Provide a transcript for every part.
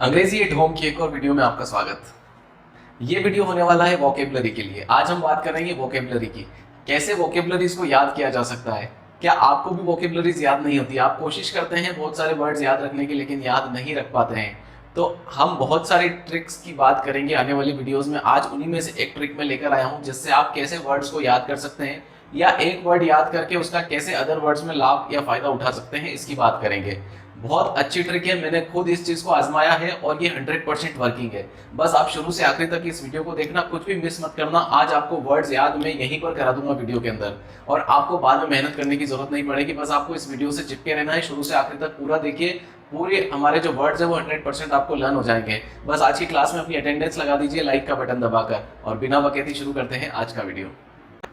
अंग्रेजी at home की एक और वीडियो में आपका स्वागत। ये वीडियो होने वाला है वोकेबलरी के लिए। आज हम बात करेंगे वोकेबलरी की, कैसे वोकेबलरीज को याद किया जा सकता है। क्या आपको भी वोकेबलरीज याद नहीं होती? आप कोशिश करते हैं बहुत सारे वर्ड्स याद रखने की, लेकिन याद नहीं रख पाते हैं। तो हम बहुत सारी ट्रिक्स की बात करेंगे आने वाली वीडियोस में। आज उन्हीं में से एक ट्रिक मैं लेकर आया हूं, जिससे आप कैसे वर्ड्स को याद कर सकते हैं या एक वर्ड याद करके उसका कैसे अदर वर्ड्स में लाभ या फायदा उठा सकते हैं, इसकी बात करेंगे। बहुत अच्छी ट्रिक है, मैंने खुद इस चीज को आजमाया है और ये 100% वर्किंग है। बस आप शुरू से आखिरी तक इस वीडियो को देखना, कुछ भी मिस मत करना। आज आपको वर्ड्स याद मैं यहीं पर करा दूंगा वीडियो के अंदर, और आपको बाद में मेहनत करने की जरूरत नहीं पड़ेगी। बस आपको इस वीडियो से चिपके रहना है, शुरू से आखिरी तक पूरा देखिए। पूरे हमारे जो वर्ड्स है वो 100% आपको लर्न हो जाएंगे। बस आज की क्लास में अपनी अटेंडेंस लगा दीजिए लाइक का बटन दबाकर, और बिना बकैती शुरू करते हैं आज का वीडियो।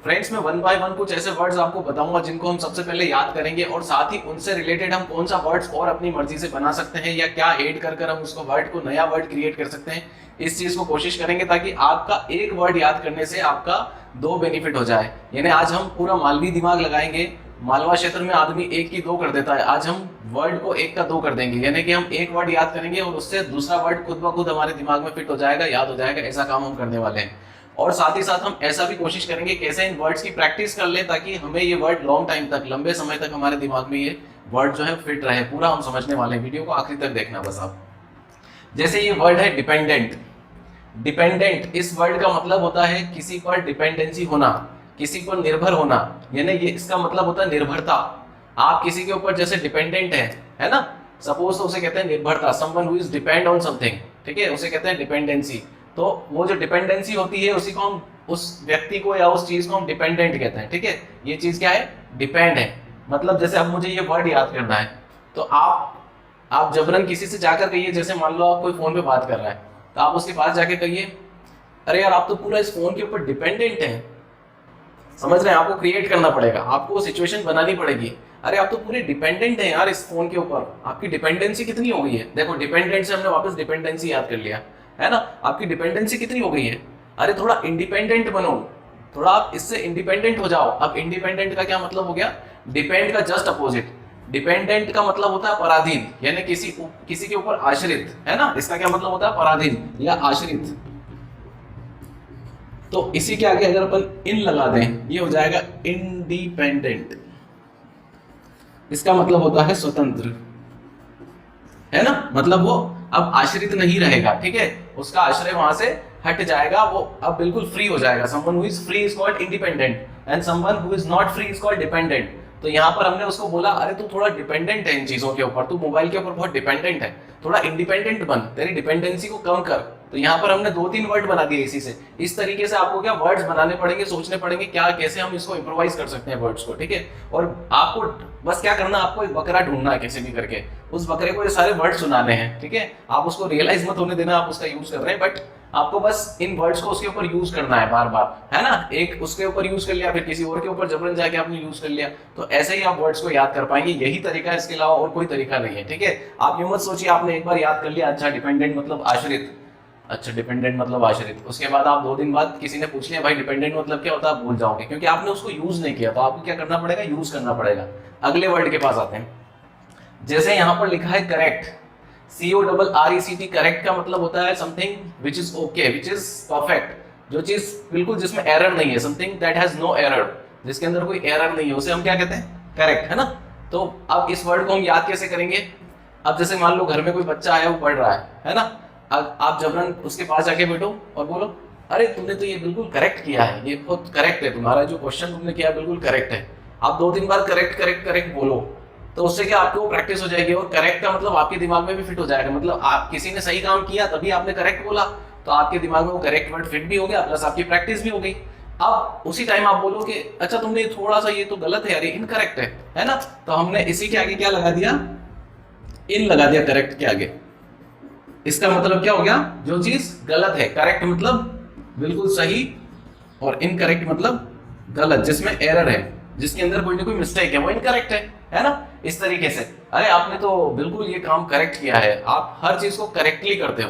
फ्रेंड्स, मैं वन बाय वन कुछ ऐसे वर्ड्स आपको बताऊंगा जिनको हम सबसे पहले याद करेंगे, और साथ ही उनसे रिलेटेड हम कौन सा वर्ड्स और अपनी मर्जी से बना सकते हैं या क्या ऐड कर कर हम उसको वर्ड को नया वर्ड क्रिएट कर सकते हैं। इस चीज को कोशिश करेंगे ताकि आपका एक वर्ड याद करने से आपका दो बेनिफिट हो जाए। यानी आज हम पूरा मालवी दिमाग लगाएंगे। मालवा क्षेत्र में आदमी एक की दो कर देता है, आज हम वर्ड को एक का दो कर देंगे। यानी कि हम एक वर्ड याद करेंगे और उससे दूसरा वर्ड खुद ब खुद हमारे दिमाग में फिट हो जाएगा, याद हो जाएगा। ऐसा काम हम करने वाले हैं। और साथ ही साथ हम ऐसा भी कोशिश करेंगे कैसे इन वर्ड्स की प्रैक्टिस कर ले, ताकि हमें ये वर्ड लॉन्ग टाइम तक, लंबे समय तक हमारे दिमाग में ये वर्ड जो है फिट रहे। पूरा हम समझने वाले हैं, वीडियो को आखिरी तक देखना बस आप। जैसे ये वर्ड है डिपेंडेंट। डिपेंडेंट, इस वर्ड का मतलब होता है किसी पर डिपेंडेंसी होना, किसी पर निर्भर होना। यानी ये इसका मतलब होता है निर्भरता। आप किसी के ऊपर जैसे डिपेंडेंट है ना, सपोज तो उसे कहते हैं निर्भरता। Someone who is depend on something, ठीक है, उसे कहते हैं डिपेंडेंसी। तो वो जो डिपेंडेंसी होती है उसी को हम, उस व्यक्ति को या उस चीज को हम डिपेंडेंट कहते हैं, ठीक है। ये चीज क्या है? डिपेंड है। मतलब जैसे अब मुझे ये वर्ड याद करना है, तो आप जबरन किसी से जाकर कहिए, जैसे मान लो आप कोई फोन पे बात कर रहा है, तो आप उसके पास जाके कहिए, अरे यार आप तो पूरा इस फोन के ऊपर डिपेंडेंट हैं। समझ रहे हैं? आपको क्रिएट करना पड़ेगा, आपको वो सिचुएशन बनानी पड़ेगी। अरे आप तो पूरे डिपेंडेंट हैं यार इस फोन के ऊपर, आपकी डिपेंडेंसी कितनी हो गई है। देखो, डिपेंडेंट से हमने वापस डिपेंडेंसी याद कर लिया, है ना। आपकी डिपेंडेंसी कितनी हो गई है। अरे थोड़ा इंडिपेंडेंट बनो, थोड़ा आप इससे इंडिपेंडेंट हो जाओ। अब इंडिपेंडेंट का क्या मतलब हो गया? डिपेंड का जस्ट अपोजिट। डिपेंडेंट का मतलब होता है पराधीन, यानी किसी के ऊपर आश्रित, है ना। इसका क्या मतलब होता है? पराधीन या आश्रित। तो इसी के आगे अगर अपन इन लगा दें, ये हो जाएगा इंडिपेंडेंट। इसका मतलब होता है स्वतंत्र, है ना। मतलब वो अब आश्रित नहीं रहेगा, ठीक है। उसका आश्रय वहां से हट जाएगा, वो अब बिल्कुल फ्री हो जाएगा। Someone who is free is called independent and someone who is not free is called dependent. तो यहाँ पर हमने उसको बोला, अरे तू थोड़ा डिपेंडेंट है इन चीजों के ऊपर, तू मोबाइल के ऊपर बहुत डिपेंडेंट है, थोड़ा इंडिपेंडेंट बन, तेरी डिपेंडेंसी को कम कर। तो यहाँ पर हमने 2-3 वर्ड बना दिए इसी से। इस तरीके से आपको क्या वर्ड्स बनाने पड़ेंगे, सोचने पड़ेंगे क्या, कैसे हम इसको इम्प्रोवाइज कर सकते हैं वर्ड्स को, ठीक है। और आपको बस क्या करना, आपको एक बकरा ढूंढना है कैसे भी करके, उस बकरे को ये सारे वर्ड सुनाने हैं, ठीक है। आप उसको रियलाइज मत होने देना आप उसका यूज कर रहे हैं, बट आपको बस इन वर्ड्स को उसके ऊपर यूज करना है बार बार, है ना। एक उसके ऊपर यूज कर लिया, फिर किसी और के ऊपर जबरन जाके आपने यूज कर लिया, तो ऐसे ही आप वर्ड्स को याद कर पाएंगे। यही तरीका है, इसके अलावा और कोई तरीका नहीं है, ठीक है। आप यूं मत सोचिए आपने एक बार याद कर लिया, अच्छा डिपेंडेंट मतलब आश्रित, अच्छा डिपेंडेंट मतलब आश्रित, उसके बाद आप 2 दिन बाद किसी ने पूछ लिया भाई डिपेंडेंट मतलब क्या होता है, आप भूल जाओगे, क्योंकि आपने उसको यूज नहीं किया। तो आपको क्या करना पड़ेगा? यूज करना पड़ेगा। अगले वर्ड के पास आते हैं। जैसे यहाँ पर लिखा है करेक्ट, CORRECT। करेक्ट का मतलब होता है something which is okay, which is perfect, जो चीज बिल्कुल जिसमें एरर नहीं है, something that has no error, जिसके अंदर कोई एरर नहीं है, उसे हम क्या कहते हैं? करेक्ट, है ना। तो अब इस वर्ड को हम याद कैसे करेंगे? अब जैसे मान लो घर में कोई बच्चा आया, वो पढ़ रहा है ना। आप जबरन उसके पास जाके बैठो और बोलो, अरे तुमने तो ये बिल्कुल करेक्ट किया है, ये बहुत करेक्ट है, तुम्हारा जो क्वेश्चन तुमने किया बिल्कुल करेक्ट है। आप 2-3 बार करेक्ट करेक्ट करेक्ट बोलो, तो उससे क्या आपको प्रैक्टिस हो जाएगी, और करेक्ट का मतलब आपके दिमाग में भी फिट हो जाएगा। मतलब आप किसी ने सही काम किया तभी आपने करेक्ट बोला, तो आपके दिमाग में वो करेक्ट वर्ड फिट भी हो गया, प्लस आपकी प्रैक्टिस भी हो गई। अब उसी टाइम आप बोलो कि अच्छा तुमने थोड़ा सा ये तो गलत है यार, ये इनकरेक्ट है ना। तो हमने इसी के आगे क्या लगा दिया? इन लगा दिया करेक्ट के आगे। इसका मतलब क्या हो गया? जो चीज गलत है, करेक्ट मतलब बिल्कुल सही, और इनकरेक्ट मतलब गलत, जिसमें एरर है, जिसके अंदर कोई ना कोई मिस्टेक है, वो इनकरेक्ट है ना। इस तरीके से, अरे आपने तो बिल्कुल ये काम करेक्ट किया है, आप हर चीज को करेक्टली करते हो।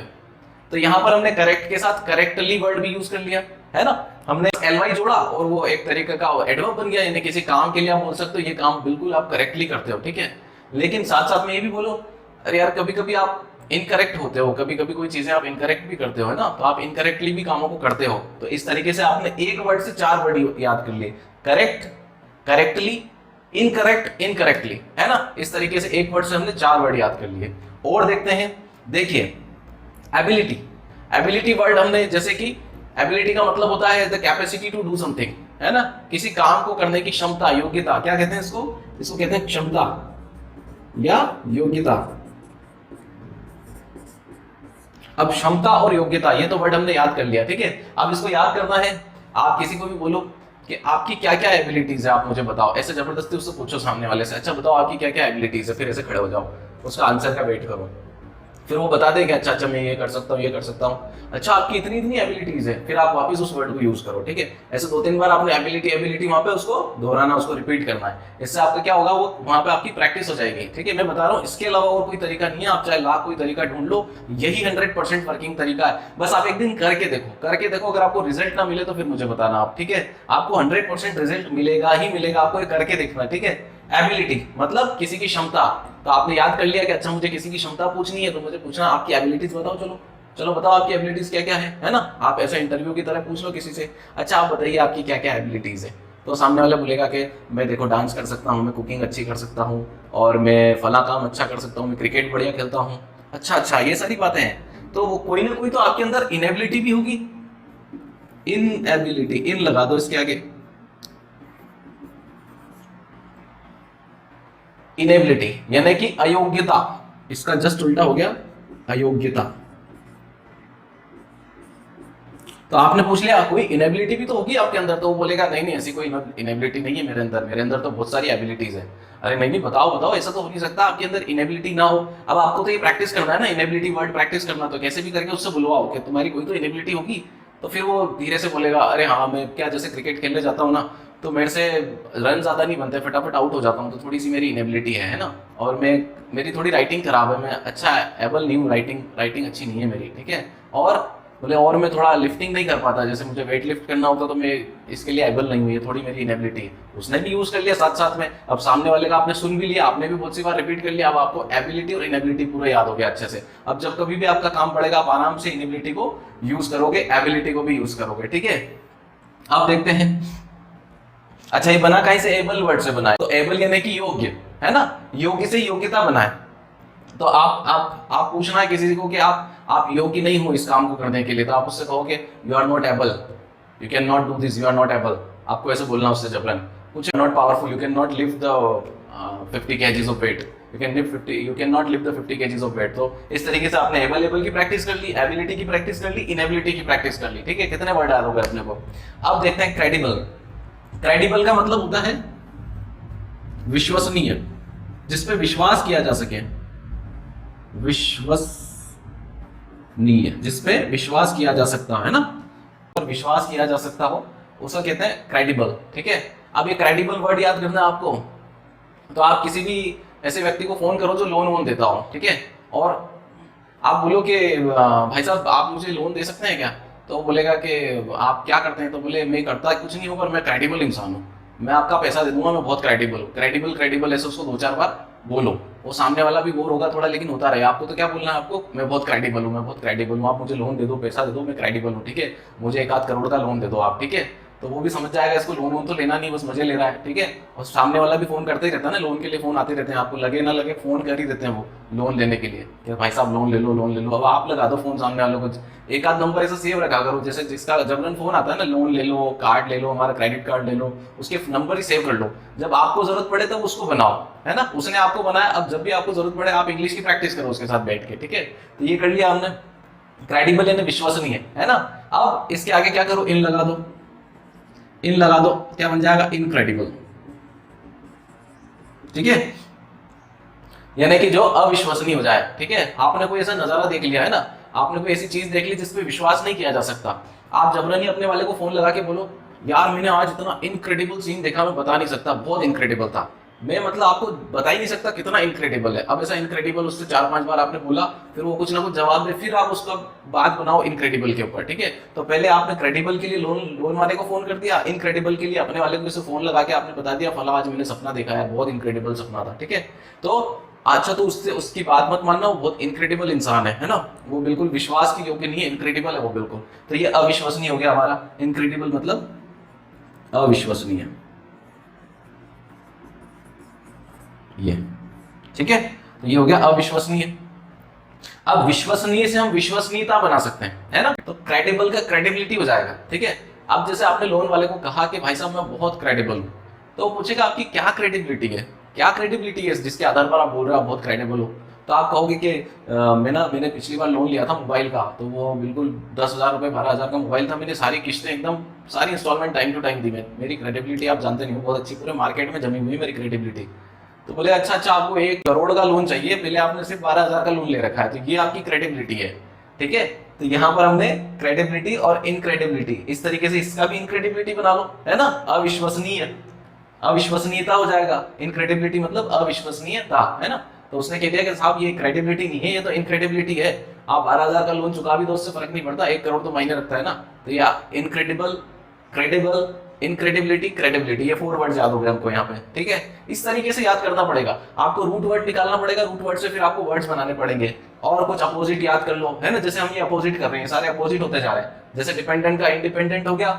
तो यहाँ पर हमने करेक्ट के साथ करेक्टली वर्ड भी यूज कर लिया, है ना। हमने ly जोड़ा और वो एक तरीके का एडवर्ब बन गया, यानी किसी काम के लिए आप बोल सकते हो ये काम बिल्कुल आप करेक्टली करते हो, ठीक है। लेकिन साथ साथ में ये भी बोलो, अरे यार कभी कभी आप इनकरेक्ट होते हो, कभी कभी कोई चीजें आप इनकरेक्ट भी करते हो, है ना, तो आप इनकरेक्टली भी कामों को करते हो। तो इस तरीके से आपने एक वर्ड से 4 वर्ड याद कर लिए, करेक्ट, करेक्टली, इनकरेक्ट, इनकरेक्टली, है ना। इस तरीके से एक वर्ड से हमने 4 वर्ड याद कर लिए। और देखते हैं, देखिए एबिलिटी। एबिलिटी वर्ड हमने, जैसे कि एबिलिटी का मतलब होता है the capacity to do something, है ना, किसी काम को करने की क्षमता, योग्यता, क्या कहते हैं इसको, इसको कहते हैं क्षमता या योग्यता। अब क्षमता और योग्यता ये तो वर्ड हमने याद कर लिया, ठीक है। अब इसको याद करना है, आप किसी को भी बोलो कि आपकी क्या क्या एबिलिटीज है, आप मुझे बताओ, ऐसे जबरदस्ती उससे पूछो सामने वाले से, अच्छा बताओ आपकी क्या क्या एबिलिटीज है, फिर ऐसे खड़े हो जाओ, उसका आंसर का वेट करो, फिर वो बता देगा अच्छा अच्छा मैं ये कर सकता हूँ, ये कर सकता हूँ, अच्छा आपकी इतनी इतनी एबिलिटीज है, फिर आप वापस उस वर्ड को यूज करो, ठीक है। ऐसे 2-3 बार आपने एबिलिटी एबिलिटी वहां पे उसको दोहराना, उसको रिपीट करना है। इससे आपका क्या होगा, वो वहां पे आपकी प्रैक्टिस हो जाएगी, ठीक है। मैं बता रहा हूँ, इसके अलावा और कोई तरीका नहीं है, आप चाहे लाख कोई तरीका ढूंढ लो, यही 100% वर्किंग तरीका है। बस आप एक दिन करके देखो, करके देखो, अगर आपको रिजल्ट ना मिले तो फिर मुझे बताना आप, ठीक है। आपको 100% रिजल्ट मिलेगा ही मिलेगा, आपको ये करके देखना, ठीक है। एबिलिटी मतलब किसी की क्षमता, तो आपने याद कर लिया कि अच्छा मुझे किसी की क्षमता पूछनी है, तो मुझे पूछना आपकी एबिलिटीज बताओ, चलो चलो बताओ आपकी एबिलिटीज क्या क्या है ना। आप ऐसा इंटरव्यू की तरह पूछ लो किसी से, अच्छा आप बताइए आपकी क्या क्या एबिलिटीज है, तो सामने वाला बोलेगा कि मैं देखो डांस कर सकता हूँ, मैं कुकिंग अच्छी कर सकता हूँ, और मैं फला काम अच्छा कर सकता हूँ, मैं क्रिकेट बढ़िया खेलता हूँ। अच्छा अच्छा, ये सारी बातें हैं, तो वो कोई ना कोई तो आपके अंदर इनएबिलिटी भी होगी। इनएबिलिटी, इन लगा दो इसके आगे, इनेबिलिटी यानी कि अयोग्यता, इसका जस्ट उल्टा हो गया अयोग्यता। तो आपने पूछ लिया कोई इनेबिलिटी भी तो होगी आपके अंदर, तो वो बोलेगा नहीं नहीं ऐसी कोई इनेबिलिटी नहीं है मेरे अंदर, मेरे अंदर तो बहुत सारी एबिलिटीज है। अरे नहीं नहीं बताओ बताओ, ऐसा तो हो नहीं सकता आपके अंदर इनेबिलिटी ना हो। अब आपको तो ये प्रैक्टिस करना है ना, इनेबिलिटी वर्ड प्रैक्टिस करना, तो कैसे भी करके उससे बुलवाओ कि तुम्हारी कोई तो इनेबिलिटी होगी। तो फिर वो धीरे से बोलेगा अरे हाँ मैं क्या, जैसे क्रिकेट खेलने जाता हूँ ना, तो मेरे से रन ज्यादा नहीं बनते, फटाफट आउट हो जाता हूँ, तो थोड़ी सी मेरी इनेबिलिटी है ना। और मैं, मेरी थोड़ी राइटिंग खराब है, मैं अच्छा एबल नहीं हूँ, राइटिंग राइटिंग अच्छी नहीं है मेरी, ठीक है। और बोले और मैं थोड़ा लिफ्टिंग नहीं कर पाता, जैसे मुझे वेट लिफ्ट करना होता तो मैं इसके लिए एबल नहीं हुई, ये थोड़ी मेरी इनेबिलिटी है। उसने भी यूज कर लिया साथ साथ में। अब सामने वाले का आपने सुन भी लिया, आपने भी बहुत सी बार रिपीट कर लिया, अब आपको एबिलिटी और इनेबिलिटी पूरा याद हो गया अच्छे से। अब जब कभी भी आपका काम पड़ेगा, आप आराम से इनेबिलिटी को यूज करोगे, एबिलिटी को भी यूज करोगे, ठीक है। अब देखते हैं, अच्छा ये बना कहीं से, एबल वर्ड से बना है, तो एबल यानी कि योग्य, है ना, योग्य से योग्यता बना है। तो आप पूछना है किसी को कि आप योग्य नहीं हो इस काम को करने के लिए, तो आप उससे कहोगे you are not able, you can not do this, you are not able. आपको ऐसे बोलना उससे जबरन, कुछ not powerful, you can not lift the 50 kgs of weight, you can not lift the 50 kgs of weight. तो इस तरीके से आपने एबल की प्रैक्टिस कर ली, एबिलिटी की प्रैक्टिस कर ली, इनएबिलिटी की प्रैक्टिस कर ली, ठीक है। कितने वर्ड याद हो गए अपने को। अब देखते हैं क्रेडिबल। क्रेडिबल का मतलब होता है विश्वसनीय, जिसपे विश्वास किया जा सके, विश्वसनीय, जिसपे विश्वास किया जा सकता है ना, और विश्वास किया जा सकता हो, उसको कहते हैं क्रेडिबल, ठीक है। अब ये क्रेडिबल वर्ड याद करना है आपको, तो आप किसी भी ऐसे व्यक्ति को फोन करो जो लोन वोन देता हो, ठीक है, और आप बोलो कि भाई साहब आप मुझे लोन दे सकते हैं क्या, तो वो बोलेगा कि आप क्या करते हैं, तो बोले मैं करता कुछ नहीं हूँ पर मैं क्रेडिबल इंसान हूँ, मैं आपका पैसा दे दूंगा, मैं बहुत क्रेडिबल हूँ। क्रेडिबल क्रेडिबल ऐसे उसको 2-4 बार बोलो, वो सामने वाला भी बोर होगा थोड़ा, लेकिन होता रहे। आपको तो क्या बोलना है, आपको मैं बहुत क्रेडिबल हूँ, मैं बहुत क्रेडिबल हूँ, आप मुझे लोन दे दो, पैसा दे दो, मैं क्रेडिबल हूँ, ठीक है, मुझे 1-8 करोड़ का लोन दे दो आप, ठीक है। तो वो भी समझ जाएगा इसको लोन वोन तो लेना नहीं, बस मजे ले रहा है, ठीक है। और सामने वाला भी फोन करते ही रहता है ना, लोन के लिए फोन आते रहते हैं, आपको लगे ना लगे फोन कर ही देते हैं वो लोन लेने के लिए कि भाई साहब लोन ले लो, लोन ले लो। अब आप लगा दो फोन सामने वालों को, एक आध नंबर ऐसा सेव रखा करो, जैसे जिसका जब फोन आता है ना, लोन ले लो, कार्ड ले लो, हमारा क्रेडिट कार्ड ले लो, उसके नंबर ही सेव कर लो, जब आपको जरूरत पड़े तब उसको बनाओ, है ना। उसने आपको बनाया, अब जब भी आपको जरूरत पड़े आप इंग्लिश की प्रैक्टिस करो उसके साथ बैठ के, ठीक है। तो ये कर लिया हमने, क्रेडिबल यानी विश्वसनीय, है ना। अब इसके आगे क्या करो, इन लगा दो, इन लगा दो, क्या बन जाएगा, इनक्रेडिबल, ठीक है, यानी कि जो अविश्वसनीय हो जाए, ठीक है। आपने कोई ऐसा नजारा देख लिया है ना, आपने कोई ऐसी चीज देख ली जिस पे विश्वास नहीं किया जा सकता, आप जबरन ही अपने वाले को फोन लगा के बोलो यार मैंने आज इतना इनक्रेडिबल सीन देखा, मैं बता नहीं सकता, बहुत इनक्रेडिबल था, मैं मतलब आपको बता ही नहीं सकता कितना इनक्रेडिबल है। अब ऐसा इनक्रेडिबल उससे 4-5 बार आपने बोला, फिर वो कुछ ना कुछ जवाब दे, फिर आप उसका बात बनाओ इनक्रेडिबल के ऊपर, ठीक है। तो पहले आपने क्रेडिबल के लिए लोन वाले को फोन कर दिया, इनक्रेडिबल के लिए अपने वाले को फोन लगा के आपने बता दिया फला आज मैंने सपना देखा है, बहुत इनक्रेडिबल सपना था, ठीक है। तो अच्छा तो उससे उसकी बात मत मानना, वो बहुत इनक्रेडिबल इंसान है ना, वो बिल्कुल विश्वास के योग्य नहीं है, इनक्रेडिबल है वो बिल्कुल। तो ये अविश्वसनीय हो गया हमारा, इनक्रेडिबल मतलब अविश्वसनीय, ये ठीक है। तो ये हो गया अविश्वसनीय। अब विश्वसनीय से हम विश्वसनीयता बना सकते हैं, है ना, तो क्रेडिबल का क्रेडिबिलिटी हो जाएगा, ठीक है। अब जैसे आपने लोन वाले को कहा कि भाई साहब मैं बहुत क्रेडिबल हूं, तो वो पूछेगा आपकी क्या क्रेडिबिलिटी है, क्या क्रेडिबिलिटी है जिसके आधार पर आप बोल रहे हो आप बहुत क्रेडिबल हो। तो आप कहोगे कि मैंने पिछली बार लोन लिया था मोबाइल का, तो वो बिल्कुल 10,000 रुपये 12,000 का मोबाइल था, मैंने सारी किस्तें एकदम सारी इंस्टॉलमेंट टाइम टू टाइम दी। मेरी क्रेडिबिलिटी आप जानते नहीं हो, बहुत अच्छी, पूरे मार्केट में जमी हुई मेरी क्रेडिबिलिटी। तो बोले अच्छा अच्छा आपको 1 करोड़ का लोन चाहिए, पहले आपने सिर्फ 12,000 का लोन ले रखा है, तो ये आपकी क्रेडिबिलिटी है, ठीक है। तो यहाँ पर हमने क्रेडिबिलिटी और इनक्रेडिबिलिटी, इस तरीके से इसका भी इनक्रेडिबिलिटी बना लो, है ना, अविश्वसनीय, अविश्वसनीयता हो जाएगा। इनक्रेडिबिलिटी मतलब अविश्वसनीयता, है ना। तो उसने कह दिया कि साहब ये क्रेडिबिलिटी नहीं है, ये तो इनक्रेडिबिलिटी है। आप 12,000 का लोन चुका भी दो, उससे फर्क नहीं पड़ता, 1 करोड़ तो मायने रखता है ना। तो या इनक्रेडिबल, क्रेडिबल, इनक्रेडिबिलिटी, क्रेडिबिलिटी, ये 4 वर्ड याद हो गए हमको यहाँ पे, ठीक है। इस तरीके से याद करना पड़ेगा आपको, रूट वर्ड निकालना पड़ेगा, रूट वर्ड से फिर आपको वर्ड्स बनाने पड़ेंगे, और कुछ अपोजिट याद कर लो, है ना। जैसे हम ये अपोजिट कर रहे हैं, सारे अपोजिट होते जा रहे हैं। जैसे डिपेंडेंट का इंडिपेंडेंट हो गया,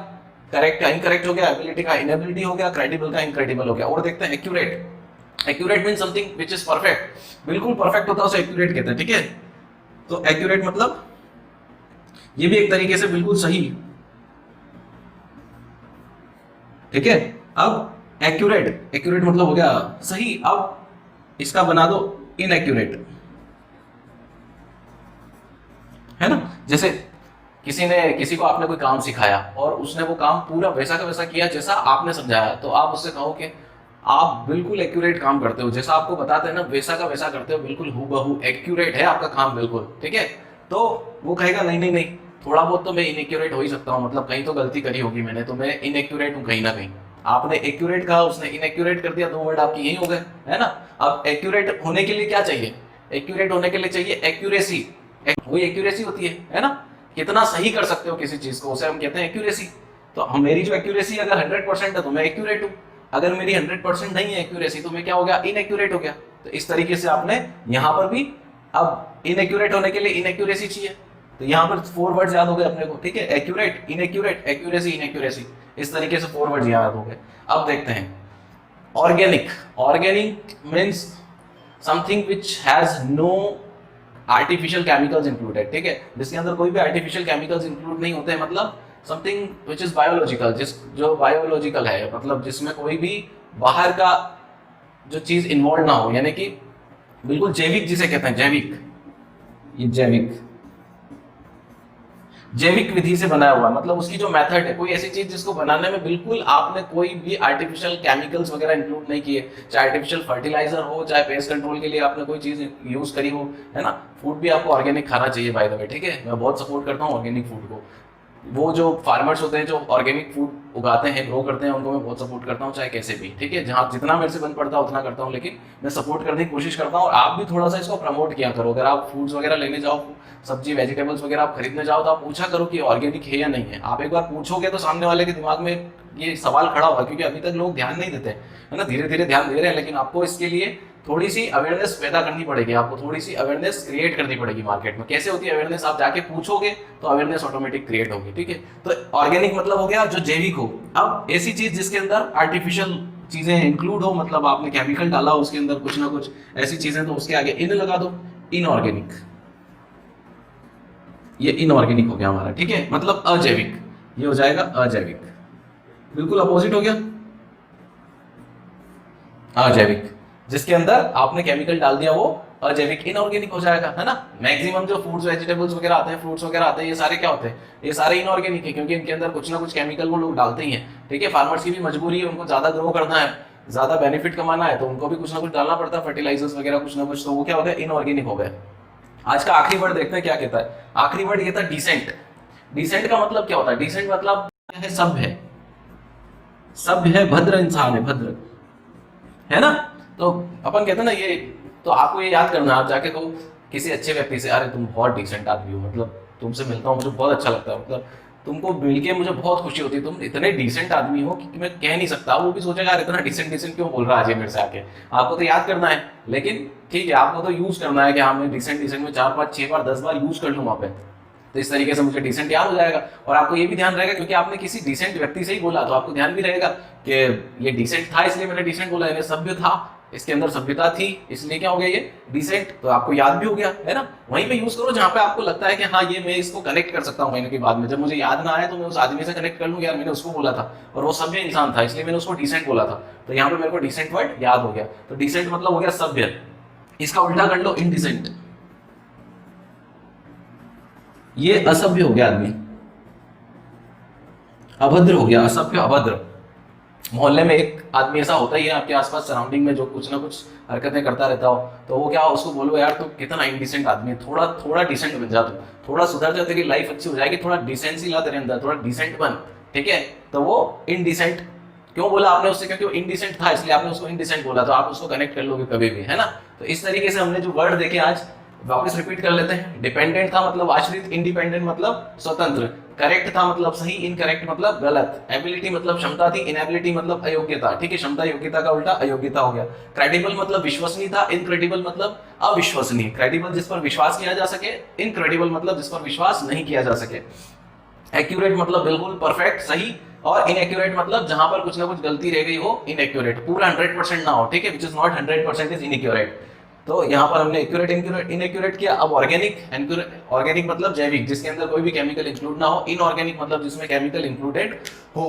करेक्ट का इनकरेक्ट हो गया, एबिलिटी का इनएबिलिटी हो गया, क्रेडिबल का इनक्रेडिबल हो गया। और देखते हैं accurate. Accurate mean something which is perfect, बिल्कुल परफेक्ट होता है उसे एक्यूरेट कहते हैं, ठीक है। तो एक्यूरेट मतलब ये भी एक तरीके से बिल्कुल सही, ठीक है। अब एक्यूरेट, एक्यूरेट मतलब हो गया सही। अब इसका बना दो इनएक्यूरेट, है ना। जैसे किसी को आपने कोई काम सिखाया और उसने वो काम पूरा वैसा का वैसा किया जैसा आपने समझाया, तो आप उससे कहो कि आप बिल्कुल एक्यूरेट काम करते हो, जैसा आपको बताते हैं ना वैसा का वैसा करते हो, बिल्कुल हूबहू एक्यूरेट है आपका काम बिल्कुल, ठीक है। तो वो कहेगा नहीं नहीं नहीं, थोड़ा बहुत तो मैं इनएक्यूरेट हो ही सकता हूँ, मतलब कहीं तो गलती करी होगी मैंने, तो मैं इनएक्यूरेट हूँ कहीं ना कहीं। आपने एक्यूरेट कहा, उसने इनएक्यूरेट कर दिया, 2 वर्ड आपकी यही हो गए, है ना। अब एक्यूरेट होने के लिए क्या चाहिए, एक्यूरेट होने के लिए चाहिए एक्यूरेसी, वही एक्यूरेसी होती है ना। कितना सही कर सकते हो किसी चीज को, उसे हम कहते हैं एक्यूरेसी। तो हम, मेरी जो एक्यूरेसी अगर 100% है तो मैं एक्यूरेट हूँ, अगर मेरी 100% नहीं है एक्यूरेसी तो मैं क्या हो गया, इनएक्यूरेट हो गया। तो इस तरीके से आपने यहाँ पर भी, अब इनएक्यूरेट होने के लिए इनएक्यूरेसी चाहिए, तो यहाँ पर 4 वर्ड्स याद हो गए अपने को, ठीक है। एक्यूरेट, इनएक्यूरेट, एक्यूरेसी, इनएक्यूरेसी, इस तरीके से 4 वर्ड्स याद हो गए। अब देखते हैं organic. Organic means something which has no artificial chemicals included, ठीक है, जिसके अंदर कोई भी आर्टिफिशियल केमिकल्स इंक्लूड नहीं होते हैं, मतलब समथिंग विच इज बायोलॉजिकल, जो बायोलॉजिकल है, मतलब जिसमें कोई भी बाहर का जो चीज इन्वॉल्व ना हो, यानी कि बिल्कुल जैविक, जिसे कहते हैं जैविक, ये जैविक, जैविक विधि से बनाया हुआ, मतलब उसकी जो मेथड है, कोई ऐसी चीज जिसको बनाने में बिल्कुल आपने कोई भी आर्टिफिशियल केमिकल्स वगैरह इंक्लूड नहीं किए, चाहे आर्टिफिशियल फर्टिलाइजर हो, चाहे पेस्ट कंट्रोल के लिए आपने कोई चीज यूज करी हो, है ना। फूड भी आपको ऑर्गेनिक खाना चाहिए बाय द वे, ठीक है। मैं बहुत सपोर्ट करता हूँ ऑर्गेनिक फूड को, वो जो फार्मर्स होते हैं जो ऑर्गेनिक फूड उगाते हैं, ग्रो करते हैं, उनको मैं बहुत सपोर्ट करता हूँ, चाहे कैसे भी, ठीक है। जहाँ जितना मेरे से बन पड़ता है उतना करता हूँ, लेकिन मैं सपोर्ट करने की कोशिश करता हूँ। और आप भी थोड़ा सा इसको प्रमोट किया करो, अगर आप फूड्स वगैरह लेने जाओ, सब्जी वेजिटेबल्स वगैरह आप खरीदने जाओ, तो आप पूछा करो कि ऑर्गेनिक है या नहीं है। आप एक बार पूछोगे तो सामने वाले के दिमाग में ये सवाल खड़ा होगा, क्योंकि अभी तक लोग ध्यान नहीं देते, है ना। धीरे धीरे ध्यान दे रहे हैं, लेकिन आपको इसके लिए थोड़ी सी अवेयरनेस पैदा करनी पड़ेगी, आपको थोड़ी सी अवेयरनेस क्रिएट करनी पड़ेगी मार्केट में। कैसे होती है अवेयरनेस, आप जाके पूछोगे तो अवेयरनेस ऑटोमेटिक क्रिएट होगी, ठीक है। तो ऑर्गेनिक मतलब हो गया जो जैविक हो। अब ऐसी चीज जिसके अंदर आर्टिफिशियल चीजें इंक्लूड हो, मतलब आपने केमिकल डाला हो उसके अंदर कुछ ना कुछ ऐसी चीजें, तो उसके आगे इन लगा दो, इनऑर्गेनिक। ये इनऑर्गेनिक हो गया हमारा, ठीक है, मतलब अजैविक, ये हो जाएगा अजैविक, बिल्कुल अपोजिट हो गया अजैविक। जिसके अंदर आपने केमिकल डाल दिया वो अजैविक, इनऑर्गेनिक हो जाएगा, है ना। मैक्सिमम जो फ्रूट्स वेजिटेबल्स वगैरह आते हैं, फ्रूट्स वगैरह आते हैं, ये सारे क्या होते हैं, ये सारे इनऑर्गेनिक है, क्योंकि इनके अंदर कुछ ना कुछ केमिकल वो लोग डालते ही हैं, ठीक है। फार्मर्स की भी मजबूरी है, उनको ज्यादा ग्रो करना है, ज्यादा बेनिफिट कमाना है, तो उनको भी कुछ ना कुछ डालना पड़ता है, फर्टिलाइजर्स वगैरह कुछ ना कुछ, तो वो क्या होता है, इनऑर्गेनिक हो गए। आज का आखिरी वर्ड देखते हैं क्या कहता है। आखिरी वर्ड ये था डिसेंट। डिसेंट का मतलब क्या होता है, डिसेंट मतलब क्या है, सभ्य है, सभ्य है, भद्र इंसान है, भद्र, है ना। तो अपन कहते हैं ना ये, तो आपको ये याद करना, आप जाके कहो किसी अच्छे व्यक्ति से, अरे तुम बहुत डिसेंट आदमी हो, मतलब तुमसे मिलता हूँ मुझे बहुत अच्छा लगता है, मतलब तुमको मिल के मुझे बहुत खुशी होती है, तुम इतने डिसेंट आदमी हो कि मैं कह नहीं सकता। वो भी सोचेगा यार इतना डिसेंट डिसेंट क्यों बोल रहा है आज ये मेरे से आके। आपको तो याद करना है, लेकिन ठीक है आपको तो यूज करना है कि हाँ मैं डिसेंट डिसेंट में 4 5 6 बार 10 बार यूज कर लूँ वहाँ पे, तो इस तरीके से मुझे डिसेंट याद हो जाएगा। और आपको ये भी ध्यान रहेगा क्योंकि आपने किसी डिसेंट व्यक्ति से ही बोला, तो आपको ध्यान भी रहेगा कि ये डिसेंट था इसलिए मैंने डिसेंट बोला, यानी सभ्य था, इसके अंदर सभ्यता थी, इसलिए क्या हो गया ये डिसेंट। तो आपको याद भी हो गया है ना। वहीं पे यूज करो जहां पे आपको लगता है कि हाँ ये मैं इसको कनेक्ट कर सकता हूँ महीने के बाद में, जब मुझे याद ना आए तो मैं उस आदमी से कनेक्ट कर लूँ, यार मैंने उसको बोला था और वो सभ्य इंसान था इसलिए मैंने उसको डिसेंट बोला था, तो यहाँ पे मेरे को डिसेंट वर्ड याद हो गया। तो डिसेंट मतलब हो गया सभ्य। इसका उल्टा कर लो इनडिसेंट, ये असभ्य हो गया आदमी, अभद्र हो गया, असभ्य अभद्र। मोहल्ले में एक आदमी ऐसा होता ही है आपके आसपास सराउंडिंग में जो कुछ ना कुछ हरकतें करता रहता हो, तो वो क्या उसको बोलो यार तू कितना इनडिसेंट आदमी है, थोड़ा थोड़ा डिसेंट बन जा, तू थोड़ा सुधर जा, तेरी लाइफ अच्छी हो जाएगी, थोड़ा डिसेंसी ला तेरे अंदर, थोड़ा डिसेंट बन, ठीक है। तो वो इनडिसेंट क्यों बोला आपने उससे, क्योंकि वो इनडिसेंट था इसलिए आपने उसको इनडिसेंट बोला, तो आप उसको कनेक्ट कर लोगे कभी भी, है ना। तो इस तरीके से हमने जो वर्ड देखे आज वापस रिपीट कर लेते हैं। डिपेंडेंट था मतलब आश्रित, इंडिपेंडेंट मतलब स्वतंत्र, करेक्ट था मतलब सही, इनकरेक्ट मतलब गलत, एबिलिटी मतलब क्षमता थी, इनएबिलिटी मतलब अयोग्यता, ठीक है। क्षमता योग्यता का उल्टा अयोग्यता हो गया। क्रेडिबल मतलब विश्वसनीय था, इनक्रेडिबल मतलब अविश्वसनीय। क्रेडिबल जिस पर विश्वास किया जा सके, इनक्रेडिबल मतलब जिस पर विश्वास नहीं किया जा सके। एक्यूरेट मतलब बिल्कुल परफेक्ट सही, और इनएक्यूरेट मतलब जहां पर कुछ ना कुछ गलती रह गई हो, इनएक्यूरेट पूरा 100% ना हो, ठीक है, which is not 100% is inaccurate. तो यहाँ पर हमने एक्यूरेट इनएक्यूरेट किया। अब ऑर्गेनिक, ऑर्गेनिक मतलब जैविक, जिसके अंदर कोई भी केमिकल इंक्लूड ना हो, इनऑर्गेनिक मतलब जिसमें केमिकल इंक्लूडेड हो।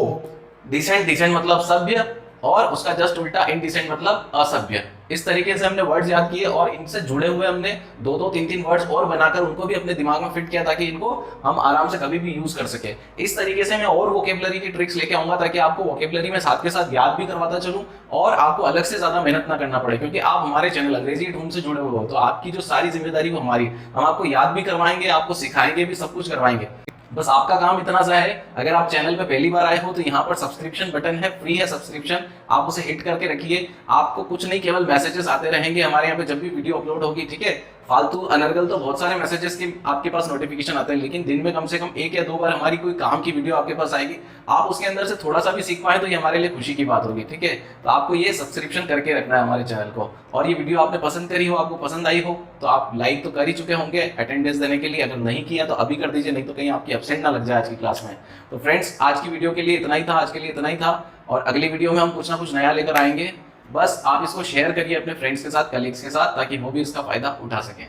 डिसेंट, डिसेंट मतलब सभ्य, और उसका जस्ट उल्टा इनडिसेंट मतलब असभ्य। इस तरीके से हमने वर्ड्स याद किए और इनसे जुड़े हुए हमने 2-2 3-3 वर्ड्स और बनाकर उनको भी अपने दिमाग में फिट किया ताकि इनको हम आराम से कभी भी यूज कर सके। इस तरीके से मैं और वोकेबलरी की ट्रिक्स लेके आऊंगा ताकि आपको वोकेबलरी में साथ के साथ याद भी करवाता चलूं और आपको अलग से ज्यादा मेहनत ना करना पड़े, क्योंकि आप हमारे चैनल अंग्रेजी एट होम से जुड़े हुए हो, तो आपकी जो सारी जिम्मेदारी वो हमारी, हम आपको याद भी करवाएंगे, आपको सिखाएंगे भी, सब कुछ करवाएंगे। बस आपका काम इतना सा है, अगर आप चैनल पे पहली बार आए हो तो यहाँ पर सब्सक्रिप्शन बटन है, फ्री है सब्सक्रिप्शन, आप उसे हिट करके रखिए। आपको कुछ नहीं, केवल मैसेजेस आते रहेंगे हमारे यहाँ पे जब भी वीडियो अपलोड होगी, ठीक है। फालतू अनर्गल तो बहुत सारे मैसेजेस के आपके पास नोटिफिकेशन आते हैं, लेकिन दिन में कम से कम 1 या 2 बार हमारी कोई काम की वीडियो आपके पास आएगी, आप उसके अंदर से थोड़ा सा भी सीख पाए तो ये हमारे लिए खुशी की बात होगी, ठीक है। तो आपको ये सब्सक्रिप्शन करके रखना है हमारे चैनल को। और ये वीडियो आपने पसंद करी हो, आपको पसंद आई हो, तो आप लाइक तो कर ही चुके होंगे अटेंडेंस देने के लिए, अगर नहीं किया तो अभी कर दीजिए, नहीं तो कहीं आपकी एब्सेंट ना लग जाए आज की क्लास में। तो फ्रेंड्स आज की वीडियो के लिए इतना ही था, आज के लिए इतना ही था, और अगली वीडियो में हम कुछ ना कुछ नया लेकर आएंगे। बस आप इसको शेयर करिए अपने फ्रेंड्स के साथ, कलीग्स के साथ, ताकि वो भी इसका फायदा उठा सकें।